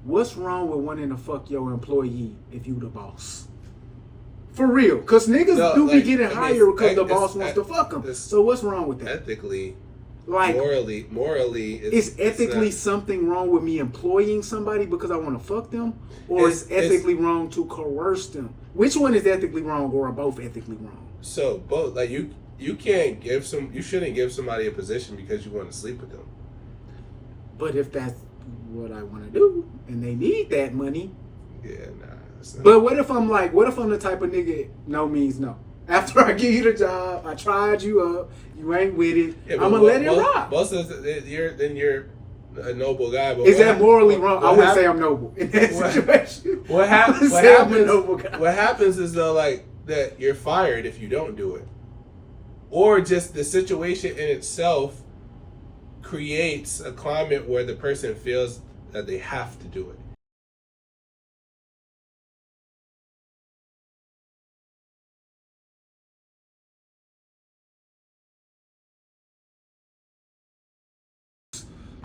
what's wrong with wanting to fuck your employee if you the boss? For real, because niggas do be getting hired because the boss wants to fuck them. So what's wrong with that? Ethically, like morally, is ethically something wrong with me employing somebody because I want to fuck them, or is ethically wrong to coerce them? Which one is ethically wrong, or are both ethically wrong? So both, like you can't you shouldn't give somebody a position because you want to sleep with them. But if that's what I want to do and they need that money, yeah, nah. But what if I'm the type of nigga no means no? After I give you the job, I tried you up, you ain't with it, I'm gonna let it rock. Most of you're a noble guy. But is that morally wrong? I wouldn't say I'm noble in that situation. What happens is though, like that you're fired if you don't do it, or just the situation in itself creates a climate where the person feels that they have to do it.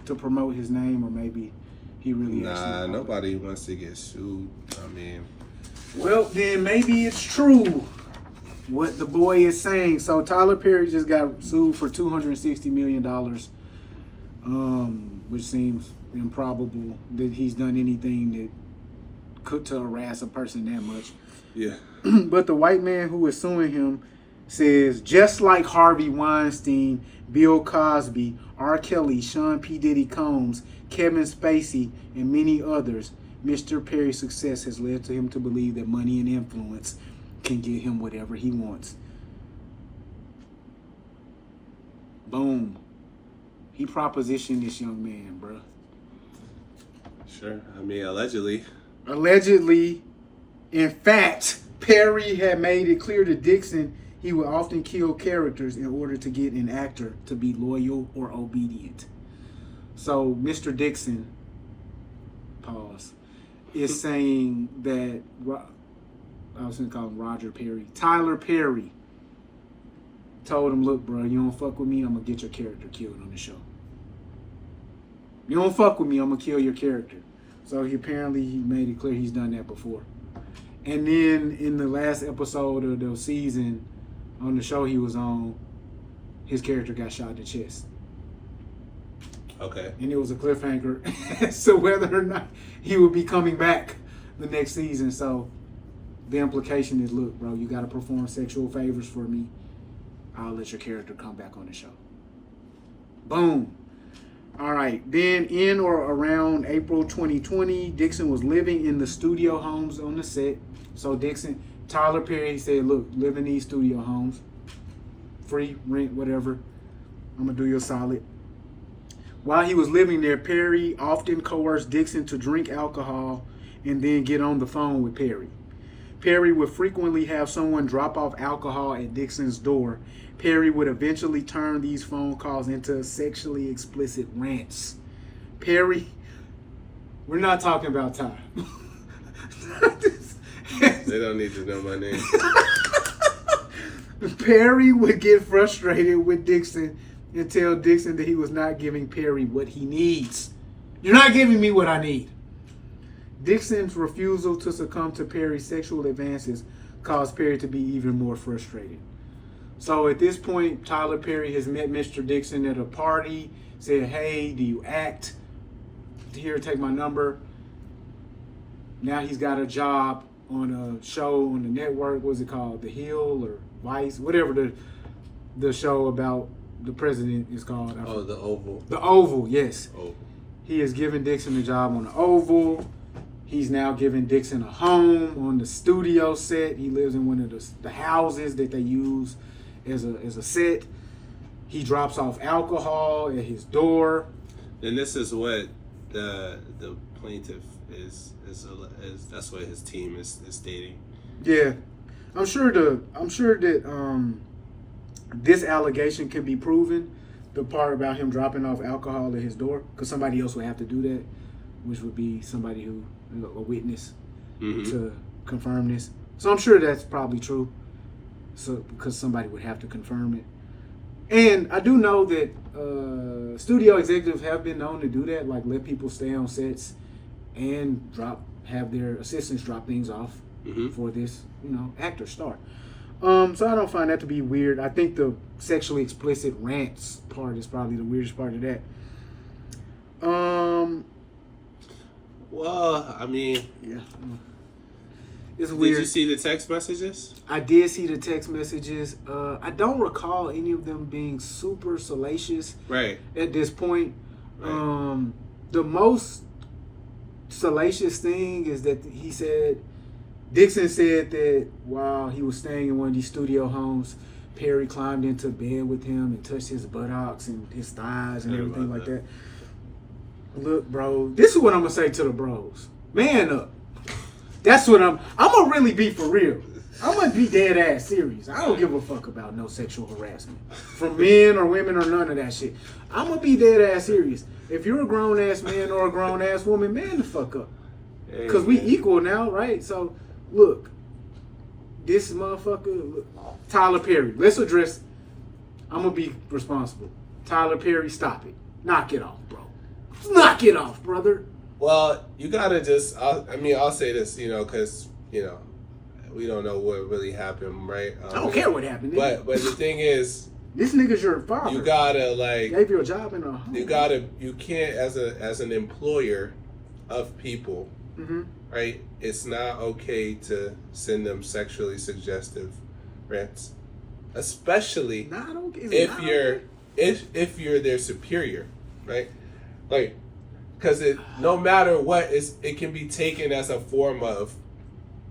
To promote his name, or maybe he really nobody wants to get sued. I mean, well, then maybe it's true what the boy is saying. So Tyler Perry just got sued for $260 million, which seems improbable that he's done anything that could to harass a person that much. Yeah. But the white man who is suing him says, just like Harvey Weinstein, Bill Cosby, R. Kelly, Sean P. Diddy Combs, Kevin Spacey, and many others, Mr. Perry's success has led to him to believe that money and influence can get him whatever he wants. Boom. He propositioned this young man, bro. Sure. I mean, allegedly. Allegedly. In fact, Perry had made it clear to Dixon he would often kill characters in order to get an actor to be loyal or obedient. So Mr. Dixon, is saying that, I was going to call him Roger Perry, Tyler Perry told him, look, bro, you don't fuck with me, I'm going to get your character killed on the show. You don't fuck with me, I'm going to kill your character. So he made it clear he's done that before. And then in the last episode of the season, on the show he was on, his character got shot in the chest. Okay. And it was a cliffhanger as to whether or not he would be coming back the next season. So the implication is, look, bro, you got to perform sexual favors for me. I'll let your character come back on the show. Boom. All right. Then in or around April 2020, Dixon was living in the studio homes on the set. So Tyler Perry said, look, live in these studio homes. Free, rent, whatever. I'm going to do you a solid. While he was living there, Perry often coerced Dixon to drink alcohol and then get on the phone with Perry. Perry would frequently have someone drop off alcohol at Dixon's door. Perry would eventually turn these phone calls into sexually explicit rants. Perry, we're not talking about Ty. They don't need to know my name. Perry would get frustrated with Dixon and tell Dixon that he was not giving Perry what he needs. You're not giving me what I need. Dixon's refusal to succumb to Perry's sexual advances caused Perry to be even more frustrated. So at this point, Tyler Perry has met Mr. Dixon at a party, said, hey, do you act? Here, take my number. Now he's got a job on a show on the network. What's it called? The Hill or Vice? Whatever the show about the president is called. Oh, The Oval. The Oval, yes. Oval. He has given Dixon a job on the Oval. He's now giving Dixon a home on the studio set. He lives in one of the houses that they use as a set. He drops off alcohol at his door. And this is what the plaintiff is that's what his team is stating. Yeah, I'm sure that this allegation can be proven. The part about him dropping off alcohol at his door, because somebody else would have to do that, which would be somebody who, a witness, to confirm this. So I'm sure that's probably true. So because somebody would have to confirm it. And I do know that studio executives have been known to do that, like let people stay on sets and have their assistants drop things off Mhm. for this, actor star. So I don't find that to be weird. I think the sexually explicit rants part is probably the weirdest part of that. Well, I mean, Yeah. It's weird. did you see the text messages? I did see the text messages. I don't recall any of them being super salacious Right. at this point. Right. The most salacious thing is that Dixon said that while he was staying in one of these studio homes, Perry climbed into bed with him and touched his buttocks and his thighs and Heard everything about like that. Look, bro, this is what I'm gonna say to the bros. Man up. That's what I'm gonna really be for real. I'm gonna be dead ass serious. I don't give a fuck about no sexual harassment from men or women or none of that shit. I'm gonna be dead ass serious. If you're a grown ass man or a grown ass woman, man the fuck up. Cause we equal now, right? So look, this motherfucker, look, Tyler Perry. Let's address. I'm gonna be responsible. Tyler Perry, stop it. Knock it off, bro. Knock it off, brother. Well, you gotta just. I'll say this, because we don't know what really happened, right? I don't care what happened. But the thing is, this nigga's your father. you gotta gave you a job in a home. You can't as an employer of people, Mm-hmm. right? It's not okay to send them sexually suggestive rants, especially Nah, I don't. if you're their superior, right? Like, because no matter what, it can be taken as a form of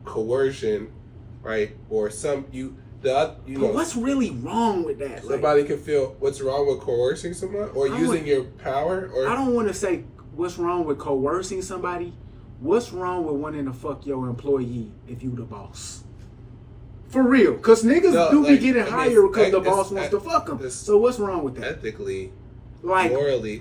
coercion, right? Or But what's really wrong with that? Somebody can feel what's wrong with coercing someone or using your power. Or I don't want to say what's wrong with coercing somebody. What's wrong with wanting to fuck your employee if you the boss? For real, because niggas be getting hired because the boss wants to fuck them. So what's wrong with that? Ethically, like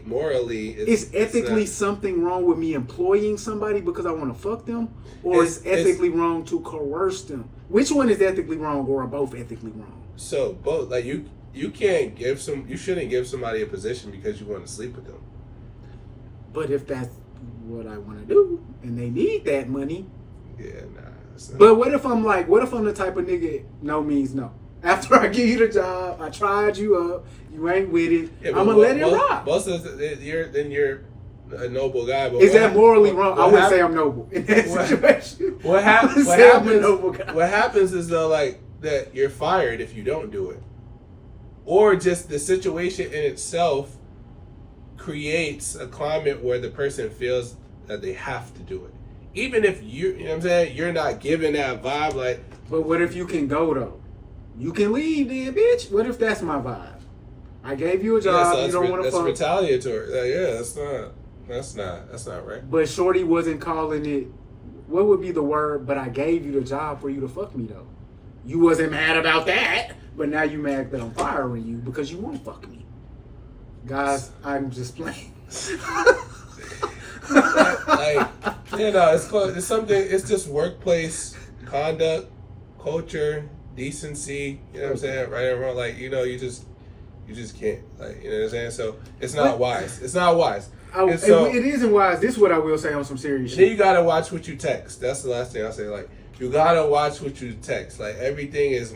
morally, is ethically something wrong with me employing somebody because I want to fuck them, or is ethically wrong to coerce them? Which one is ethically wrong, or are both ethically wrong? So both, like you can't you shouldn't give somebody a position because you want to sleep with them. But if that's what I want to do and they need that money, yeah, nah. But what if I'm the type of nigga no means no? After I give you the job, I tried you up, you ain't with it. Yeah, I'm gonna let it rock. Most of you're a noble guy. But is that morally wrong? I wouldn't say I'm noble in that situation. What happens is though, like that you're fired if you don't do it, or just the situation in itself creates a climate where the person feels that they have to do it, even if you know what I'm saying, you're not giving that vibe. Like, but what if you can go though? You can leave then, bitch. What if that's my vibe? I gave you a job. So you don't want to fuck. That's retaliatory. Like, yeah, that's not right. But Shorty wasn't calling it. What would be the word? But I gave you the job for you to fuck me though. You wasn't mad about that, but now you mad that I'm firing you because you won't fuck me. Guys, I'm just playing. It's something. It's just workplace conduct, culture, decency. You know what I'm saying? Right and wrong. Like, you just can't. Like, you know what I'm saying? So it's not wise. It's not wise. It isn't wise. This is what I will say on some serious shit. Then you gotta watch what you text. That's the last thing I'll say. Like, you gotta watch what you text. Like, everything is,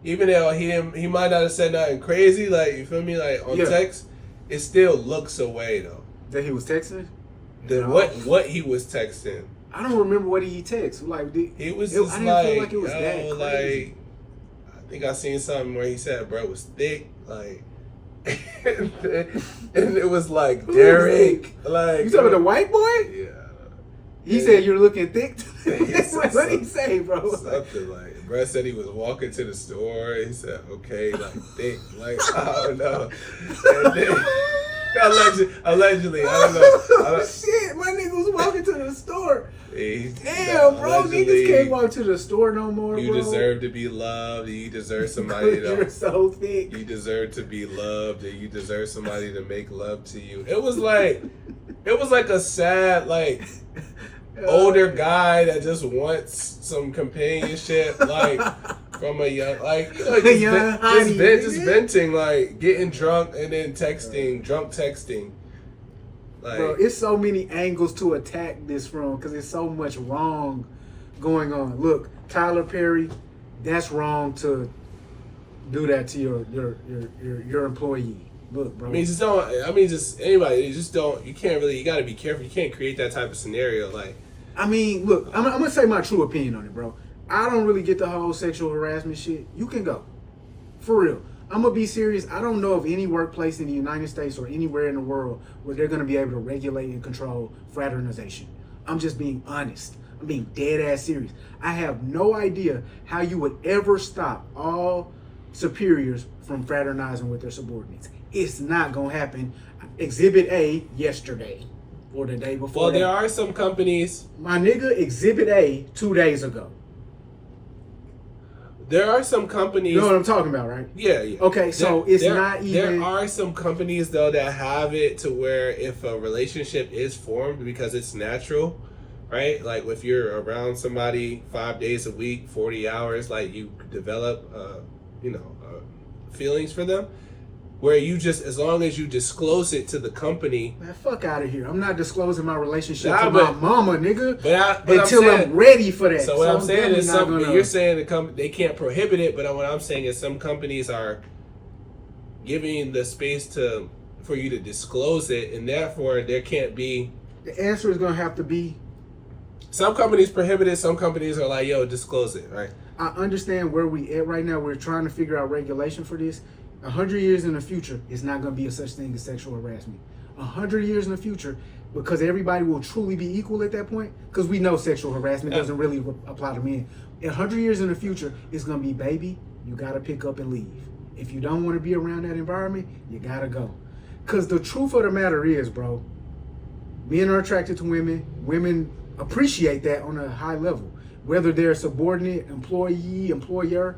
even though he might not have said nothing crazy, like, you feel me, like on text, it still looks away though. That he was texting? What he was texting. I don't remember what he texted. Like, he was just like, I didn't feel like it was that crazy. Like, I think I seen something where he said, "Bro, it was thick," like, and it was like Derek, like, you talking about the white boy? Yeah. He said you're looking thick. What did he say, bro? Something like, bro said he was walking to the store. He said, "Okay, like thick, like I don't know." And then, allegedly, I don't know. Shit, my nigga was walking to the store. Damn, bro, niggas can't walk to the store no more. You bro. deserve to be loved. You deserve somebody to. You're so thick. You deserve to be loved, and you deserve somebody to make love to you. It was like a sad, like, older guy that just wants some companionship, like from a young, like, just venting, like getting drunk and then texting, drunk texting. Like, bro, it's so many angles to attack this from because there's so much wrong going on. Look, Tyler Perry, that's wrong to do that to your employee. Look, bro. I mean, just don't. I mean, just anybody. You just don't. You can't really. You got to be careful. You can't create that type of scenario. Like, I mean, look, I'm gonna say my true opinion on it, bro. I don't really get the whole sexual harassment shit. You can go, for real. I'm gonna be serious. I don't know of any workplace in the United States or anywhere in the world where they're gonna be able to regulate and control fraternization. I'm just being honest. I'm being dead ass serious. I have no idea how you would ever stop all superiors from fraternizing with their subordinates. It's not gonna happen. Exhibit A yesterday or the day before. well, there are some companies. My nigga, Exhibit A 2 days ago. There are some companies. You know what I'm talking about, right? Yeah, yeah. Okay, so it's not even. There are some companies though that have it to where if a relationship is formed because it's natural, right? Like if you're around somebody 5 days a week, 40 hours, like you develop, feelings for them. Where you just, as long as you disclose it to the company. Man, fuck out of here. I'm not disclosing my relationship Nah, to my mama, nigga. But until I'm ready for that. So what I'm saying is, you're saying they can't prohibit it, but what I'm saying is some companies are giving the space for you to disclose it, and therefore there can't be. The answer is gonna have to be. Some companies prohibit it. Some companies are like, yo, disclose it, right? I understand where we at right now. We're trying to figure out regulation for this. 100 years in the future, it's not going to be a such thing as sexual harassment. 100 years in the future, because everybody will truly be equal at that point, because we know sexual harassment doesn't really apply to men. 100 years in the future, it's going to be, baby, you got to pick up and leave. If you don't want to be around that environment, you got to go. Because the truth of the matter is, bro, men are attracted to women. Women appreciate that on a high level. Whether they're subordinate, employee, employer,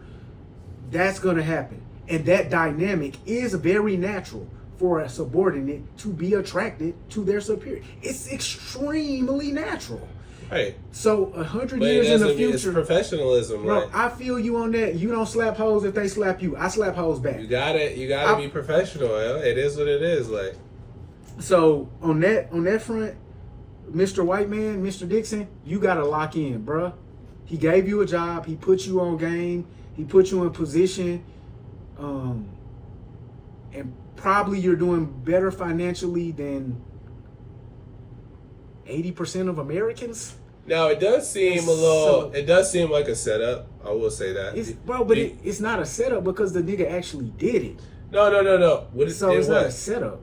that's going to happen. And that dynamic is very natural for a subordinate to be attracted to their superior. It's extremely natural. Right. So 100 years in the future, it's professionalism, bro. right? I feel you on that. You don't slap hoes if they slap you. I slap hoes back. You gotta be professional. Yo. It is what it is. Like. So on that front, Mr. White Man, Mr. Dixon, you gotta lock in, bruh. He gave you a job. He put you on game. He put you in position. And probably you're doing better financially than 80% of Americans. Now it does seem it does seem like a setup. I will say that, it's not a setup because the nigga actually did it. No. It's not a setup.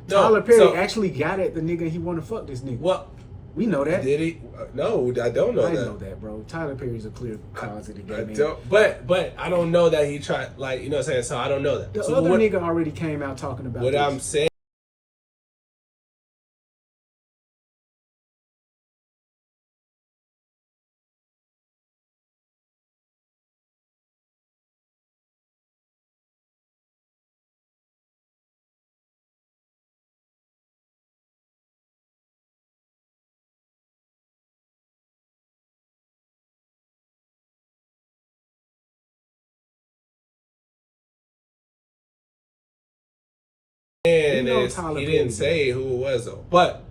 Tyler Perry actually got at the nigga. He want to fuck this nigga. Well, we know that. Did he? No, I don't know that. I know that, bro. Tyler Perry's a clear cause of the game. But I don't know that he tried. Like, you know what I'm saying? So I don't know that. The other nigga already came out talking about what this. I'm saying. And he didn't say who it was though. But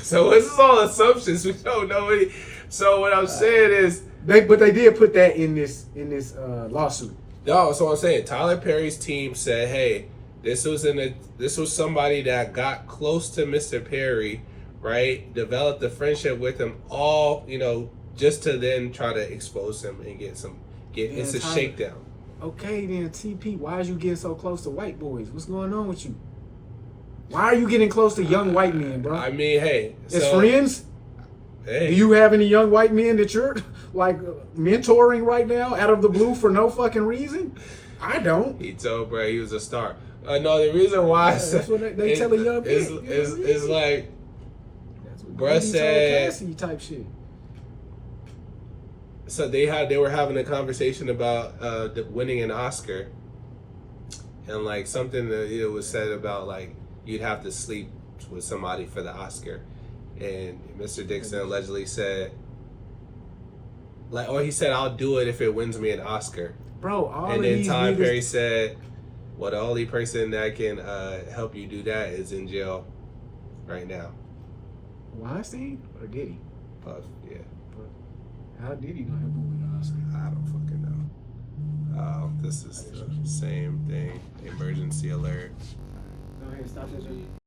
so this is all assumptions. We don't know any. So what I'm saying is they did put that in this lawsuit. No, so I'm saying Tyler Perry's team said, hey, this was somebody that got close to Mr. Perry, right? Developed a friendship with him, all just to then try to expose him and it's a shakedown. Okay, then TP, why is you getting so close to white boys? What's going on with you? Why are you getting close to young white men, bro? I mean, hey, as friends, hey, do you have any young white men that you're like mentoring right now out of the blue for no fucking reason? I don't. He told bro he was a star. No, the reason why that's what they tell a young kid. Is like, bro said type shit. So they were having a conversation about winning an Oscar, and like something that was said about like you'd have to sleep with somebody for the Oscar, and Mr. Dixon allegedly said he said I'll do it if it wins me an Oscar, bro. And then Tyler Perry said, well, the only person that can help you do that is in jail, right now. Weinstein or Diddy? Puff, yeah. How Diddy gonna help him with the Oscar? I don't fucking know. Oh, this is the same thing. Emergency alert. Go ahead, stop this video.